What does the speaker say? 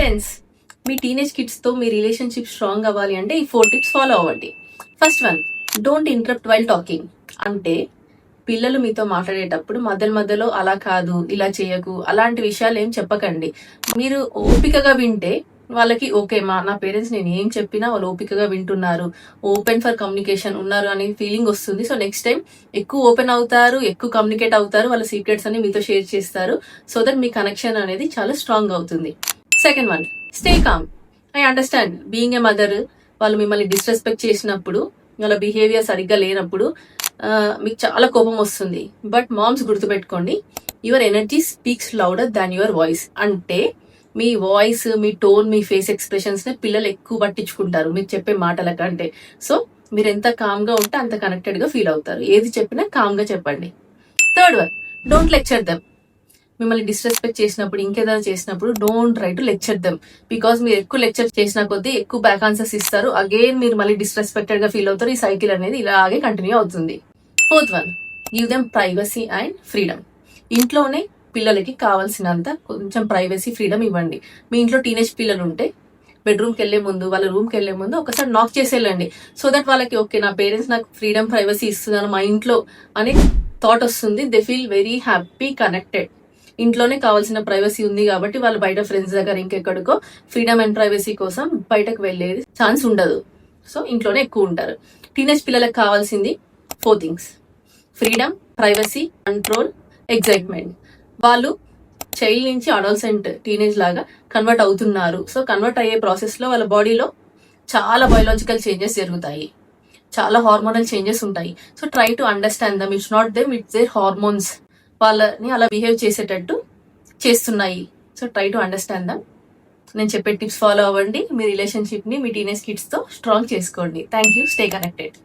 Parents, మీ teenage కిడ్స్తో మీ relationship strong అవ్వాలి అంటే ఈ 4 టిప్స్ ఫాలో అవ్వండి. First one, don't interrupt while talking. అంటే పిల్లలు మీతో మాట్లాడేటప్పుడు మధ్యలో అలా కాదు, ఇలా చేయకు, అలాంటి విషయాలు ఏం చెప్పకండి. మీరు ఓపికగా వింటే వాళ్ళకి ఓకే, నా పేరెంట్స్ నేను ఏం చెప్పినా వాళ్ళు ఓపికగా వింటున్నారు, ఓపెన్ ఫర్ కమ్యూనికేషన్ ఉన్నారు అనే ఫీలింగ్ వస్తుంది. సో నెక్స్ట్ టైం ఎక్కువ ఓపెన్ అవుతారు, ఎక్కువ కమ్యూనికేట్ అవుతారు, వాళ్ళ సీక్రెట్స్ అన్ని మీతో షేర్ చేస్తారు. సో దట్ మీ కనెక్షన్ అనేది చాలా స్ట్రాంగ్ అవుతుంది. Second one, stay calm. I understand being a mother, వాళ్ళు మిమ్మల్ని డిస్రెస్పెక్ట్ చేసినప్పుడు, వాళ్ళ బిహేవియర్ సరిగ్గా లేనప్పుడు మీకు చాలా కోపం వస్తుంది. బట్ మామ్స్ గుర్తుపెట్టుకోండి, your energy speaks louder than your voice. అంటే మీ వాయిస్, మీ టోన్, మీ ఫేస్ ఎక్స్ప్రెషన్స్ ని పిల్లలు ఎక్కువ పట్టించుకుంటారు మీరు చెప్పే మాటల కంటే. సో మీరు ఎంత కామ్ గా ఉంటే అంత కనెక్టెడ్ గా ఫీల్ అవుతారు. ఏది చెప్పినా కామ్ గా చెప్పండి. Third one, don't lecture them. మిమ్మల్ని డిస్రెస్పెక్ట్ చేసినప్పుడు, ఇంకేదైనా చేసినప్పుడు don't try to lecture them. Because మీరు ఎక్కువ లెక్చర్ చేసిన కొద్దీ ఎక్కువ బ్యాక్ ఆన్సర్స్ ఇస్తారు. అగైన్ మీరు మళ్ళీ డిస్రెస్పెక్టెడ్ గా ఫీల్ అవుతారు. ఈ సైకిల్ అనేది ఇలాగే కంటిన్యూ అవుతుంది. Fourth one, give them privacy and freedom. ఇంట్లోనే పిల్లలకి కావాల్సినంత కొంచెం ప్రైవసీ, ఫ్రీడమ్ ఇవ్వండి. మీ ఇంట్లో టీనేజ్ పిల్లలు ఉంటే బెడ్రూమ్కి వెళ్లే ముందు, వాళ్ళ రూమ్కి వెళ్లే ముందు ఒకసారి నాక్ చేసి వెళ్ళండి. సో దట్ వాళ్ళకి ఓకే, నా పేరెంట్స్ నాకు ఫ్రీడమ్, ప్రైవసీ ఇస్తున్నారు మా ఇంట్లో అనే థాట్ వస్తుంది. They feel very happy, connected. ఇంట్లోనే కావాల్సిన ప్రైవసీ ఉంది కాబట్టి వాళ్ళు బయట ఫ్రెండ్స్ దగ్గర ఇంకెక్కడికో ఫ్రీడమ్ అండ్ ప్రైవసీ కోసం బయటకు వెళ్ళేది ఛాన్స్ ఉండదు. సో ఇంట్లోనే ఎక్కువ ఉంటారు. టీనేజ్ పిల్లలకు కావాల్సింది 4 things: freedom, privacy, control, excitement. వాళ్ళు చైల్డ్ నుంచి అడోల్సెంట్, టీనేజ్ లాగా కన్వర్ట్ అవుతున్నారు. సో కన్వర్ట్ అయ్యే ప్రాసెస్ లో వాళ్ళ బాడీలో చాలా బయోలాజికల్ చేంజెస్ జరుగుతాయి, చాలా హార్మోనల్ చేంజెస్ ఉంటాయి. So try to understand them. It's not them, it's their hormones వాళ్ళని అలా బిహేవ్ చేసేటట్టు చేస్తున్నాయి. So try to understand them. నేను చెప్పే టిప్స్ ఫాలో అవ్వండి. మీ రిలేషన్షిప్ ని మీ టీనేజ్ కిడ్స్ తో స్ట్రాంగ్ చేసుకోండి. Thank you. Stay connected.